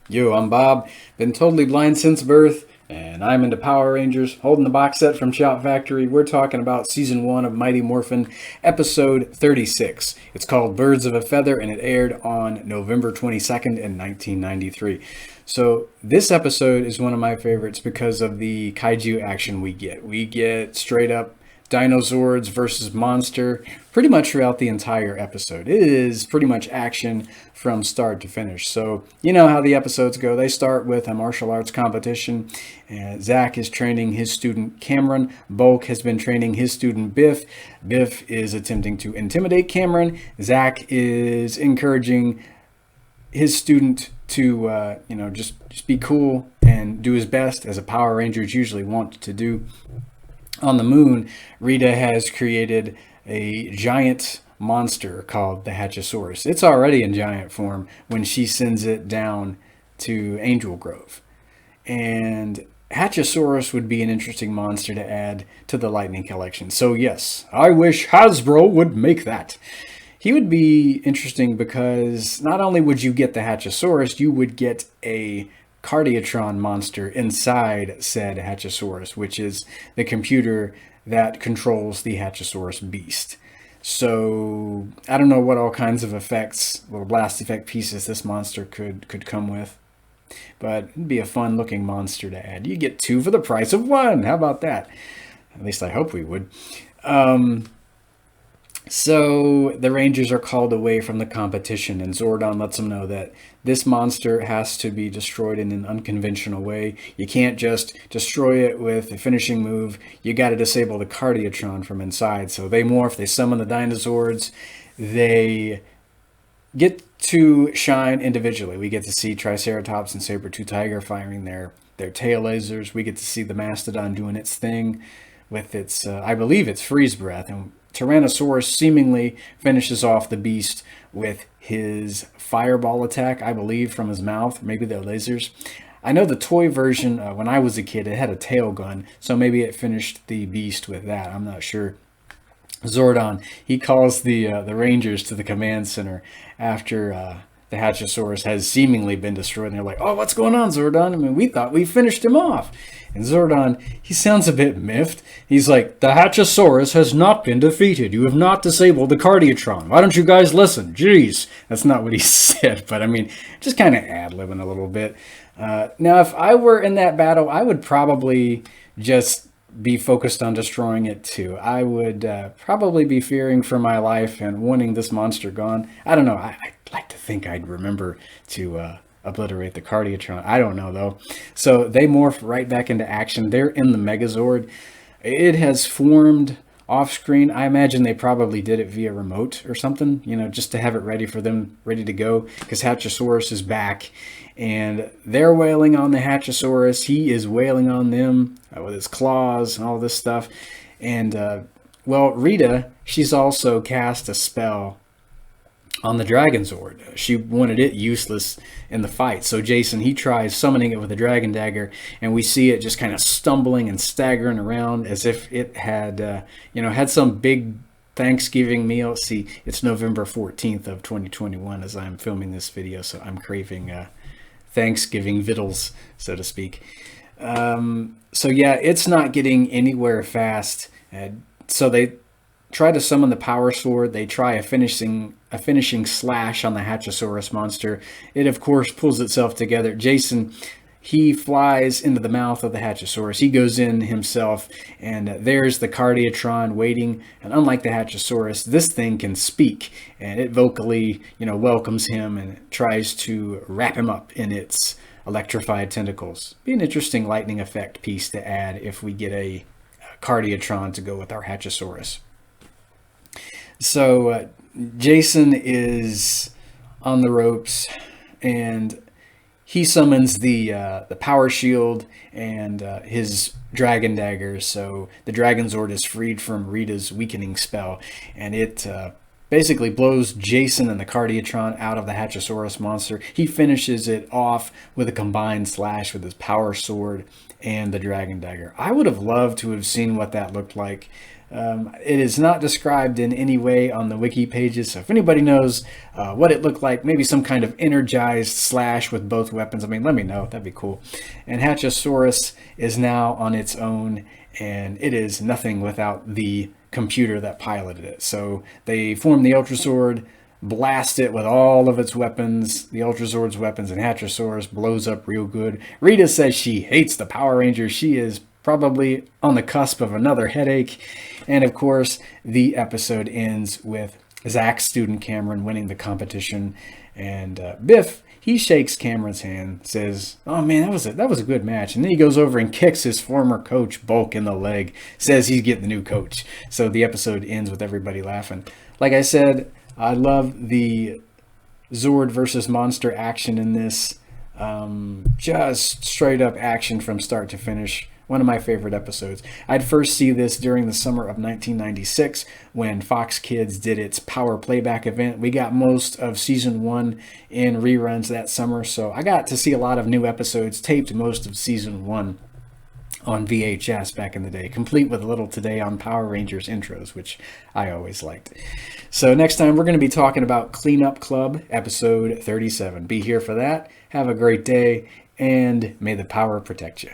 Yo, I'm Bob. Been totally blind since birth, and I'm into Power Rangers. Holding the box set from Shout Factory. We're talking about Season 1 of Mighty Morphin, Episode 36. It's called Birds of a Feather, and it aired on November 22nd in 1993. So, this episode is one of my favorites because of the kaiju action we get. We get straight up Dinozords versus Monster pretty much throughout the entire episode. It is pretty much action from start to finish. So, you know how the episodes go. They start with a martial arts competition. Zach is training his student Cameron. Bulk has been training his student Biff. Biff is attempting to intimidate Cameron. Zach is encouraging his student to, just be cool and do his best, as a Power Rangers usually want to do. On the moon, Rita has created a giant monster called the Hatchosaurus. It's already in giant form when she sends it down to Angel Grove. And Hatchosaurus would be an interesting monster to add to the Lightning Collection. So yes, I wish Hasbro would make that. He would be interesting because not only would you get the Hatchosaurus, you would get a Cardiatron monster inside said Hatchosaurus, which is the computer that controls the Hatchosaurus beast. So I don't know what all kinds of effects, little blast effect pieces this monster could come with. But it'd be a fun looking monster to add. You get two for the price of one. How about that? At least I hope we would. So the Rangers are called away from the competition, and Zordon lets them know that this monster has to be destroyed in an unconventional way. You can't just destroy it with a finishing move. You got to disable the Cardiatron from inside. So they morph, they summon the Dinozords. They get to shine individually. We get to see Triceratops and Saber-Tooth Tiger firing their tail lasers. We get to see the Mastodon doing its thing with its, I believe it's freeze breath. And Tyrannosaurus seemingly finishes off the beast with his fireball attack, I believe, from his mouth. Maybe they're lasers. I know the toy version, when I was a kid, it had a tail gun, so maybe it finished the beast with that. I'm not sure. Zordon, he calls the Rangers to the command center after the Hatchosaurus has seemingly been destroyed. And they're like, oh, what's going on, Zordon? I mean, we thought we finished him off. And Zordon, he sounds a bit miffed. He's like, the Hatchosaurus has not been defeated. You have not disabled the Cardiatron. Why don't you guys listen? Jeez. That's not what he said, but I mean, just kind of ad-libbing a little bit. Now, if I were in that battle, I would probably just be focused on destroying it too. I would probably be fearing for my life and wanting this monster gone. I don't know. I'd like to think I'd remember to obliterate the Cardiatron. I don't know though. So they morph right back into action. They're in the Megazord. It has formed off screen. I imagine they probably did it via remote or something, just to have it ready for them, ready to go, because Hatchosaurus is back and they're wailing on the Hatchosaurus. He is wailing on them with his claws and all this stuff. And Rita, she's also cast a spell on the Dragon Zord. She wanted it useless in the fight. So Jason, he tries summoning it with a Dragon Dagger, and we see it just kind of stumbling and staggering around as if it had, had some big Thanksgiving meal. See, it's November 14th of 2021 as I'm filming this video, so I'm craving Thanksgiving victuals, so to speak. So yeah, it's not getting anywhere fast. So they try to summon the Power Sword. They try a finishing slash on the Hatchosaurus monster. It, of course, pulls itself together. Jason, he flies into the mouth of the Hatchosaurus. He goes in himself, and there's the Cardiatron waiting. And unlike the Hatchosaurus, this thing can speak, and it vocally, welcomes him and tries to wrap him up in its electrified tentacles. Be an interesting lightning effect piece to add if we get a Cardiatron to go with our Hatchosaurus. So Jason is on the ropes, and he summons the power shield and his dragon dagger. So the Dragon Zord is freed from Rita's weakening spell, and it basically blows Jason and the Cardiatron out of the Hatchosaurus monster. He finishes it off with a combined slash with his power sword and the dragon dagger. I would have loved to have seen what that looked like It is not described in any way on the wiki pages, so if anybody knows what it looked like, maybe some kind of energized slash with both weapons, I mean, let me know. That'd be cool. And Hatchosaurus is now on its own, and it is nothing without the computer that piloted it. So they formed the Ultrasword, blast it with all of its weapons, the Ultrazord's weapons, and Hatchosaurus blows up real good. Rita says she hates the Power Rangers. She is probably on the cusp of another headache. And of course, the episode ends with Zach's student Cameron winning the competition. And Biff, he shakes Cameron's hand, says, "Oh man, that was a good match." And then he goes over and kicks his former coach Bulk in the leg, says he's getting the new coach. So the episode ends with everybody laughing. Like I said, I love the Zord versus Monster action in this. Just straight up action from start to finish. One of my favorite episodes. I'd first see this during the summer of 1996 when Fox Kids did its Power Playback event. We got most of season 1 in reruns that summer, so I got to see a lot of new episodes, taped most of season 1 on VHS back in the day, complete with a little Today on Power Rangers intros, which I always liked. So next time we're going to be talking about Cleanup Club, episode 37. Be here for that. Have a great day, and may the power protect you.